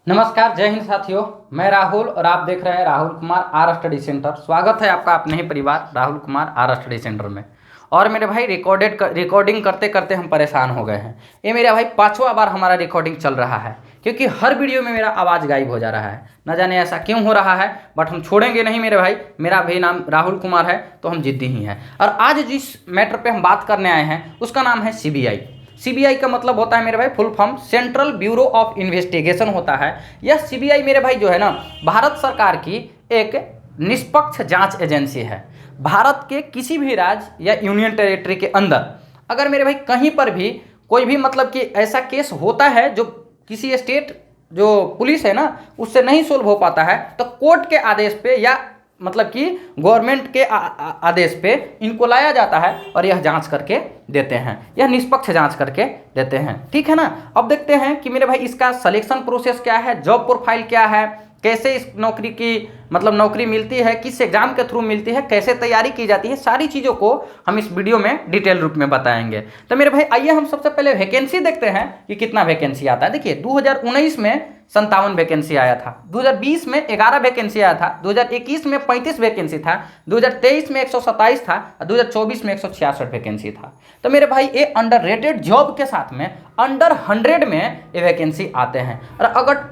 नमस्कार, जय हिंद साथियों। मैं राहुल और आप देख रहे हैं Rahul Kumar R study centre. स्वागत है आपका अपने ही परिवार Rahul Kumar R study centre में। और मेरे भाई रिकॉर्डिंग करते करते हम परेशान हो गए हैं। ये मेरा भाई 5वां बार हमारा रिकॉर्डिंग चल रहा है, क्योंकि हर वीडियो में मेरा आवाज़ गायब हो जा रहा है। न जाने ऐसा क्यों हो रहा है, बट हम छोड़ेंगे नहीं मेरे भाई। मेरा भी नाम राहुल कुमार है, तो हम जिद्दी ही हैं। और आज जिस मैटर पे हम बात करने आए हैं उसका नाम है सीबीआई। सीबीआई का मतलब होता है मेरे भाई full form central bureau of investigation होता है। यह सीबीआई मेरे भाई जो है ना, भारत सरकार की एक निष्पक्ष जांच एजेंसी है। भारत के किसी भी राज्य या यूनियन टेरिटरी के अंदर अगर मेरे भाई कहीं पर भी कोई भी मतलब कि ऐसा केस होता है जो किसी स्टेट जो पुलिस है ना उससे नहीं सोल्व हो पाता है, तो कोर्ट के आदेश पे या मतलब कि गवर्नमेंट के आदेश पे इनको लाया जाता है और यह जांच करके देते हैं। यह निष्पक्ष जांच करके देते हैं, ठीक है ना। अब देखते हैं कि मेरे भाई इसका सिलेक्शन प्रोसेस क्या है, जॉब प्रोफाइल क्या है, कैसे इस नौकरी की मतलब नौकरी मिलती है, किस एग्जाम के थ्रू मिलती है, कैसे तैयारी की जाती है, सारी चीज़ों को हम इस वीडियो में डिटेल रूप में बताएंगे। तो मेरे भाई आइए हम सबसे पहले वैकेंसी देखते हैं कि कितना वैकेंसी आता है। देखिए 2019 में 57 वैकेंसी आया था, 2020 में 11 वैकेंसी आया था, 2021 में 35 वैकेंसी था, 2023 में 127 था और 2024 में 166 वैकेंसी था। तो मेरे भाई ये अंडररेटेड जॉब के साथ में अंडर 100 में ये वैकेंसी आते हैं। और अगर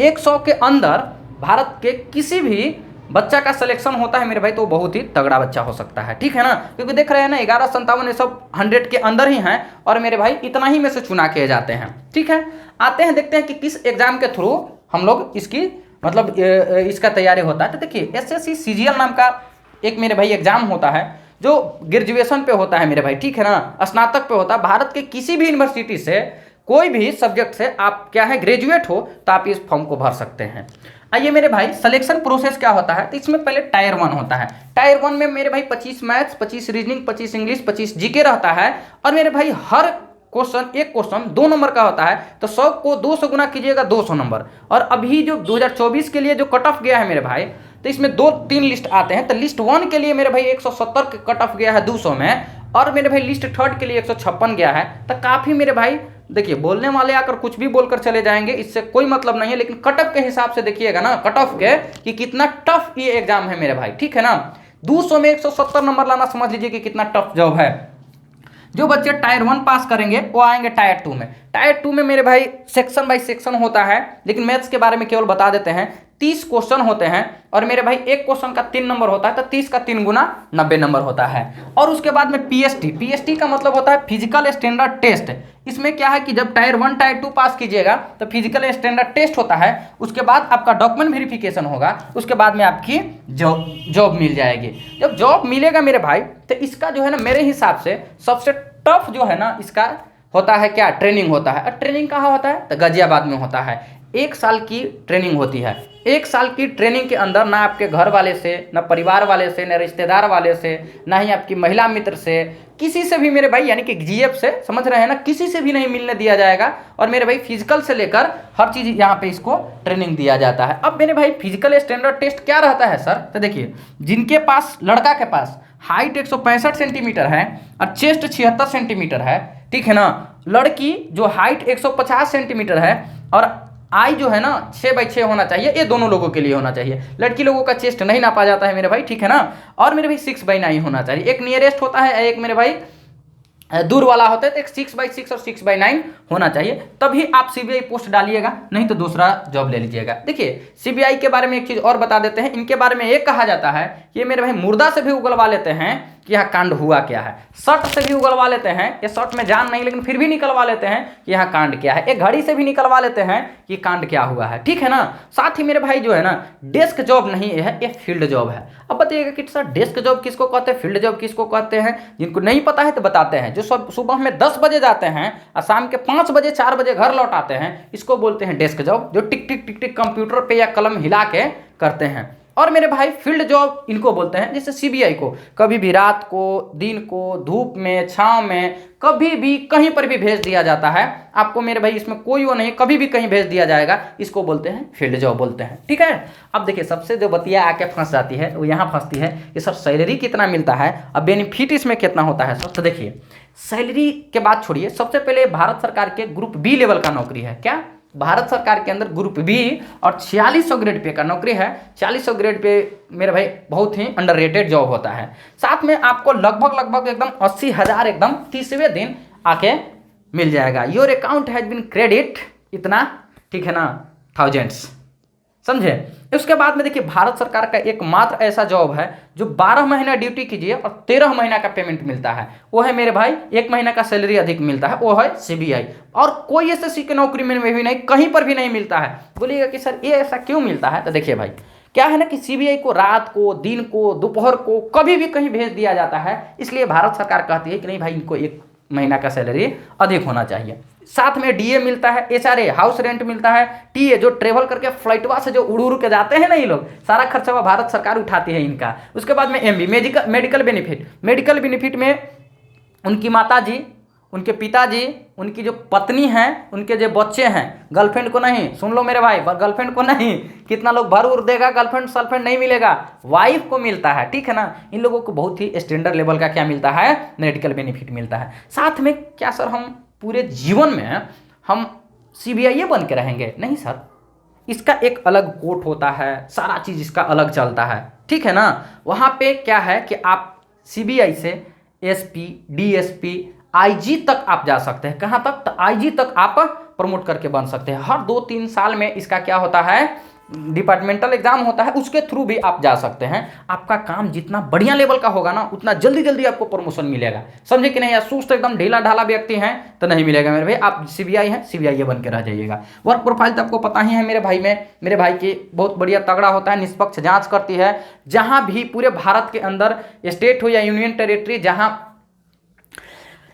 100 के अंदर भारत के किसी भी बच्चा का सिलेक्शन होता है मेरे भाई, तो बहुत ही तगड़ा बच्चा हो सकता है, ठीक है ना। क्योंकि देख रहे हैं ना 1157 ये सब 100 के अंदर ही हैं और मेरे भाई इतना ही में से चुना किए जाते हैं, ठीक है। आते हैं देखते हैं कि किस एग्जाम के थ्रू हम लोग इसकी मतलब इसका तैयारी होता है। तो देखिए एसएससी सीजीएल नाम का एक मेरे भाई एग्जाम होता है जो ग्रेजुएशन पे होता है मेरे भाई, ठीक है ना, स्नातक पे होता है। भारत के किसी भी यूनिवर्सिटी से कोई भी सब्जेक्ट से आप क्या है ग्रेजुएट हो तो आप इस फॉर्म को भर सकते हैं। आइए मेरे भाई सिलेक्शन प्रोसेस क्या होता है। तो इसमें पहले टायर 1 होता है। टायर 1 में मेरे भाई 25 मैथ्स, 25 रीजनिंग, 25 इंग्लिश, 25 जीके रहता है। और मेरे भाई हर एक क्वेश्चन 2 नंबर का होता है, तो 100 को 2 से गुना कीजिएगा 200 नंबर। और अभी जो 2024 के लिए जो कट ऑफ गया है मेरे भाई, तो इसमें 2-3 लिस्ट आते हैं। तो लिस्ट 1 के लिए मेरे भाई 170 कट ऑफ गया है 200 में, और मेरे भाई लिस्ट 3 के लिए 156 गया है। तो काफ़ी मेरे भाई देखिए बोलने वाले आकर कुछ भी बोलकर चले जाएंगे, इससे कोई मतलब नहीं है, लेकिन कट ऑफ के हिसाब से देखिएगा ना, कट ऑफ के कि कितना टफ ये एग्जाम है मेरे भाई, ठीक है ना। 200 में 170 नंबर लाना समझ लीजिए कि कितना टफ जॉब है। जो बच्चे टायर 1 पास करेंगे वो आएंगे टायर 2 में। टायर 2 में मेरे भाई सेक्शन बाय सेक्शन होता है, लेकिन मैथ्स के बारे में केवल बता देते हैं। 30 क्वेश्चन होते हैं और मेरे भाई एक क्वेश्चन का 3 नंबर होता है, तो 30 का 3 गुना 90 नंबर होता है। और उसके बाद में पीएसटी का मतलब होता है फिजिकल स्टैंडर्ड टेस्ट। इसमें क्या है कि जब टायर 1 टायर 2 पास कीजिएगा तो फिजिकल स्टैंडर्ड टेस्ट होता है, उसके बाद आपका डॉक्यूमेंट वेरिफिकेशन होगा, उसके बाद में आपकी जॉब मिल जाएगी। जब जॉब मिलेगा मेरे भाई, तो इसका जो है ना मेरे हिसाब से सबसे टफ जो है ना इसका होता है क्या, ट्रेनिंग होता है। और ट्रेनिंग कहाँ होता है, तो गाजियाबाद में होता है। 1 साल की ट्रेनिंग होती है। 1 साल की ट्रेनिंग के अंदर ना आपके घर वाले से, ना परिवार वाले से, ना रिश्तेदार वाले से, ना ही आपकी महिला मित्र से, किसी से भी मेरे भाई यानी कि जीएफ से, समझ रहे हैं ना, किसी से भी नहीं मिलने दिया जाएगा। और मेरे भाई फिजिकल से लेकर हर चीज़ यहाँ पे इसको ट्रेनिंग दिया जाता है। अब मेरे भाई फिजिकल स्टैंडर्ड टेस्ट क्या रहता है सर, तो देखिए जिनके पास लड़का के पास हाइट 165 सेंटीमीटर है और चेस्ट 76 सेंटीमीटर है, ठीक है ना। लड़की जो हाइट 150 सेंटीमीटर है और आई जो है ना 6x6 होना चाहिए, ये दोनों लोगों के लिए होना चाहिए। लड़की लोगों का चेस्ट नहीं नापा जाता है मेरे भाई, ठीक है ना। और मेरे भाई 6x9 होना चाहिए। एक नियरेस्ट होता है, एक मेरे भाई दूर वाला होता है, तो एक 6x6 और 6x9 होना चाहिए, तभी आप सीबीआई पोस्ट डालिएगा, नहीं तो दूसरा जॉब ले लीजिएगा। देखिए सीबीआई के बारे में एक चीज़ और बता देते हैं। इनके बारे में एक कहा जाता है कि ये मेरे भाई मुर्दा से भी उगलवा लेते हैं कि यहाँ कांड हुआ क्या है, शर्ट से भी उगलवा लेते हैं, ये शर्ट में जान नहीं लेकिन फिर भी निकलवा लेते हैं कि यहाँ कांड क्या है। एक घड़ी से भी निकलवा लेते हैं कि कांड क्या हुआ है, ठीक है ना। साथ ही मेरे भाई जो है ना डेस्क जॉब नहीं है, ये फील्ड जॉब है। अब बताइएगा कि सर डेस्क जॉब किसको कहते हैं, फील्ड जॉब किसको कहते हैं। जिनको नहीं पता है तो बताते हैं। जो सब सुबह में 10 बजे जाते हैं और शाम के 5 बजे 4 बजे घर लौट आते हैं, इसको बोलते हैं डेस्क जॉब, जो टिक टिक टिक टिक कंप्यूटर पे या कलम हिला के करते हैं। और मेरे भाई फील्ड जॉब इनको बोलते हैं। जैसे सीबीआई को कभी भी रात को, दिन को, धूप में, छांव में, कभी भी कहीं पर भी भेज दिया जाता है आपको मेरे भाई, इसमें कोई वो नहीं, कभी भी कहीं भेज दिया जाएगा, इसको बोलते हैं फील्ड जॉब बोलते हैं, ठीक है। अब देखिए सबसे जो बतिया आके फंस जाती है वो यहाँ फंसती है कि सर सैलरी कितना मिलता है, अब बेनिफिट इसमें कितना होता है सर। तो देखिए सैलरी के बात छोड़िए, सबसे पहले भारत सरकार के ग्रुप बी लेवल का नौकरी है। क्या भारत सरकार के अंदर ग्रुप बी और 4600 ग्रेड पे का नौकरी है। 4600 ग्रेड पे मेरे भाई बहुत ही अंडररेटेड जॉब होता है। साथ में आपको लगभग एकदम 80,000 एकदम 30वें दिन आके मिल जाएगा। Your account has been credit इतना, ठीक है ना, थाउजेंड्स, समझे। उसके बाद में देखिए भारत सरकार का एकमात्र ऐसा जॉब है जो 12 महीना ड्यूटी कीजिए और 13 महीना का पेमेंट मिलता है, वो है मेरे भाई 1 महीना का सैलरी अधिक मिलता है, वो है सीबीआई। और कोई एसएससी की नौकरी में भी नहीं, कहीं पर भी नहीं मिलता है। बोलिएगा कि सर ये ऐसा क्यों मिलता है, तो देखिए भाई क्या है ना कि सीबीआई को रात को, दिन को, दोपहर को कभी भी कहीं भेज दिया जाता है, इसलिए भारत सरकार कहती है कि नहीं भाई इनको 1 महीना का सैलरी अधिक होना चाहिए। साथ में डीए मिलता है, एचआरए हाउस रेंट मिलता है, टीए जो ट्रेवल करके फ्लाइटवा से जो उड़ के जाते हैं ना ये लोग, सारा खर्चा भारत सरकार उठाती है इनका। उसके बाद में एमबी मेडिकल बेनिफिट में उनकी माता जी, उनके पिताजी, उनकी जो पत्नी हैं, उनके जो बच्चे हैं, गर्लफ्रेंड को नहीं, सुन लो मेरे भाई, गर्लफ्रेंड को नहीं, कितना लोग भर उड़ देगा, गर्लफ्रेंड नहीं मिलेगा, वाइफ को मिलता है, ठीक है ना। इन लोगों को बहुत ही स्टैंडर्ड लेवल का क्या मिलता है, मेडिकल बेनिफिट मिलता है। साथ में क्या सर हम पूरे जीवन में हम सीबीआई बन के रहेंगे? नहीं सर, इसका एक अलग कोट होता है, सारा चीज़ इसका अलग चलता है, ठीक है ना। वहाँ पे क्या है कि आप सीबीआई से एसपी, डीएसपी, आईजी तक आप जा सकते हैं। कहाँ तक? तो आईजी तक आप प्रमोट करके बन सकते हैं। हर 2-3 साल में इसका क्या होता है, डिपार्टमेंटल एग्जाम होता है, उसके थ्रू भी आप जा सकते हैं। आपका काम जितना बढ़िया लेवल का होगा ना, उतना जल्दी आपको प्रमोशन मिलेगा, समझे कि नहीं। या सुस्त एकदम ढीला ढाला व्यक्ति हैं तो नहीं मिलेगा मेरे भाई। आप सीबीआई हैं, सीबीआई बन के रह जाइएगा। वर्क प्रोफाइल तो आपको पता ही है मेरे भाई में, मेरे भाई की बहुत बढ़िया तगड़ा होता है, निष्पक्ष जाँच करती है। जहाँ भी पूरे भारत के अंदर स्टेट हो या यूनियन टेरिटरी, जहाँ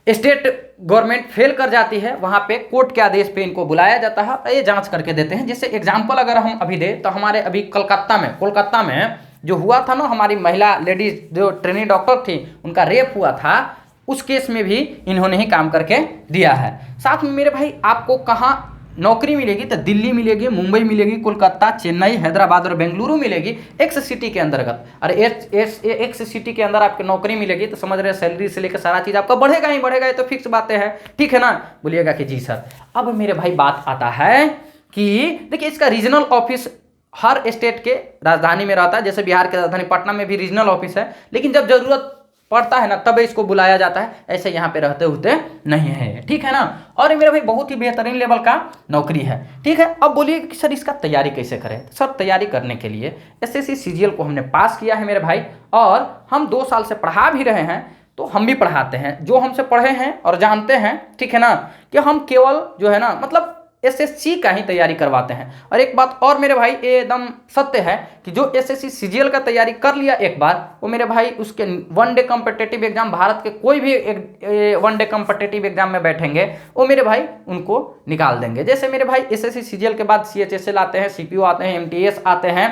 स्टेट गवर्नमेंट फेल कर जाती है, वहाँ पे कोर्ट के आदेश पे इनको बुलाया जाता है, ये जांच करके देते हैं। जैसे एग्जांपल अगर हम अभी दें तो हमारे अभी कोलकाता में जो हुआ था ना, हमारी महिला लेडीज जो ट्रेनी डॉक्टर थी, उनका रेप हुआ था, उस केस में भी इन्होंने ही काम करके दिया है। साथ में मेरे भाई आपको कहाँ नौकरी मिलेगी, तो दिल्ली मिलेगी, मुंबई मिलेगी, कोलकाता, चेन्नई, हैदराबाद और बेंगलुरु मिलेगी, एक्स सिटी के अंतर्गत। अरे एक्स सिटी के अंदर आपकी नौकरी मिलेगी तो समझ रहे सैलरी से लेकर सारा चीज़ आपका बढ़ेगा ही बढ़ेगा, ये तो फिक्स बातें हैं, ठीक है ना। बोलिएगा कि जी सर। अब मेरे भाई बात आता है कि देखिए इसका रीजनल ऑफिस हर स्टेट के राजधानी में रहता है। जैसे बिहार के राजधानी पटना में भी रीजनल ऑफिस है, लेकिन जब जरूरत पड़ता है ना तब इसको बुलाया जाता है, ऐसे यहाँ पे रहते होते नहीं है, ठीक है ना। और ये मेरा भाई बहुत ही बेहतरीन लेवल का नौकरी है, ठीक है। अब बोलिए कि सर इसका तैयारी कैसे करें? सर तैयारी करने के लिए एसएससी सीजीएल को हमने पास किया है मेरे भाई, और हम 2 साल से पढ़ा भी रहे हैं, तो हम भी पढ़ाते हैं जो हमसे पढ़े हैं और जानते हैं, ठीक है ना, कि हम केवल जो है ना मतलब एसएससी का ही तैयारी करवाते हैं। और एक बात और मेरे भाई ये एकदम सत्य है कि जो एसएससी सीजीएल का तैयारी कर लिया एक बार, वो मेरे भाई उसके 1 डे कॉम्पिटिटिव एग्जाम, भारत के कोई भी 1 डे कॉम्पिटिटिव एग्जाम में बैठेंगे, वो मेरे भाई उनको निकाल देंगे। जैसे मेरे भाई एसएससी सीजीएल के बाद सीएचएसएल आते हैं, सीपीओ आते हैं, एमटीएस आते हैं,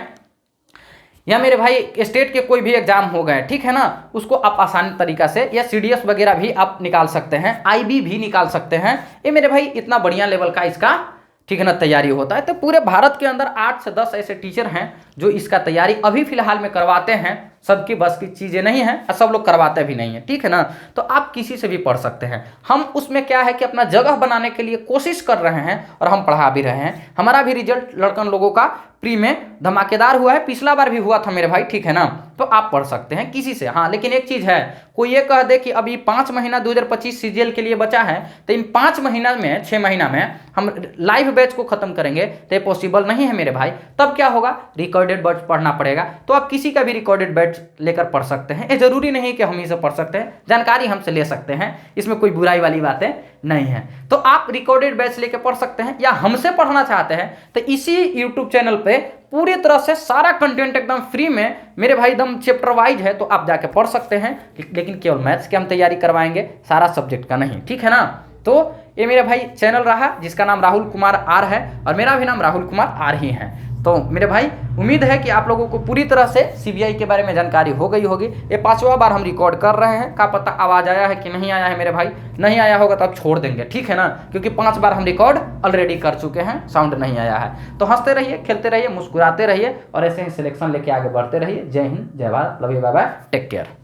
या मेरे भाई स्टेट के कोई भी एग्जाम हो गए, ठीक है ना, उसको आप आसानी तरीका से, या सीडीएस वगैरह भी आप निकाल सकते हैं, आईबी भी निकाल सकते हैं। ये मेरे भाई इतना बढ़िया लेवल का इसका, ठीक है ना, तैयारी होता है। तो पूरे भारत के अंदर 8 से 10 ऐसे टीचर हैं जो इसका तैयारी अभी फिलहाल में करवाते हैं। सबकी बस की चीज़ें नहीं है और सब लोग करवाते भी नहीं है, ठीक है ना। तो आप किसी से भी पढ़ सकते हैं। हम उसमें क्या है कि अपना जगह बनाने के लिए कोशिश कर रहे हैं और हम पढ़ा भी रहे हैं। हमारा भी रिजल्ट लड़कन लोगों का प्री में धमाकेदार हुआ है, पिछला बार भी हुआ था मेरे भाई, ठीक है ना। तो आप पढ़ सकते हैं किसी से। हाँ, लेकिन एक चीज़ है, कोई ये कह दे कि अभी 5 महीना 2025 सीजीएल के लिए बचा है, तो इन 5 महीना में 6 महीना में हम लाइव बैच को खत्म करेंगे, तो ये पॉसिबल नहीं है मेरे भाई। तब क्या होगा, रिकॉर्डेड बैच पढ़ना पड़ेगा। तो आप किसी का भी रिकॉर्डेड बैच लेकर पढ़ सकते हैं। ये जरूरी नहीं कि हम ही से पढ़ सकते हैं, जानकारी हमसे ले सकते हैं, इसमें कोई बुराई वाली बातें नहीं है। तो आप रिकॉर्डेड बैच लेकर पढ़ सकते हैं, या हमसे पढ़ना चाहते हैं तो इसी यूट्यूब चैनल पे पूरी तरह से सारा कंटेंट एकदम फ्री में मेरे भाई एकदम चैप्टर वाइज है, तो आप जाके पढ़ सकते हैं। लेकिन केवल मैथ्स के हम तैयारी करवाएंगे, सारा सब्जेक्ट का नहीं, ठीक है ना। तो ये मेरा भाई चैनल रहा जिसका नाम राहुल कुमार आर है, और मेरा भी नाम राहुल कुमार आर ही है। तो मेरे भाई उम्मीद है कि आप लोगों को पूरी तरह से सीबीआई के बारे में जानकारी हो गई होगी। ये 5वां बार हम रिकॉर्ड कर रहे हैं, क्या पता आवाज़ आया है कि नहीं आया है मेरे भाई। नहीं आया होगा तो आप छोड़ देंगे, ठीक है ना, क्योंकि 5 बार हम रिकॉर्ड ऑलरेडी कर चुके हैं, साउंड नहीं आया है। तो हंसते रहिए, खेलते रहिए, मुस्कुराते रहिए, और ऐसे ही सिलेक्शन लेके आगे बढ़ते रहिए। जय हिंद, जय Bharat, love you, bye bye, take care.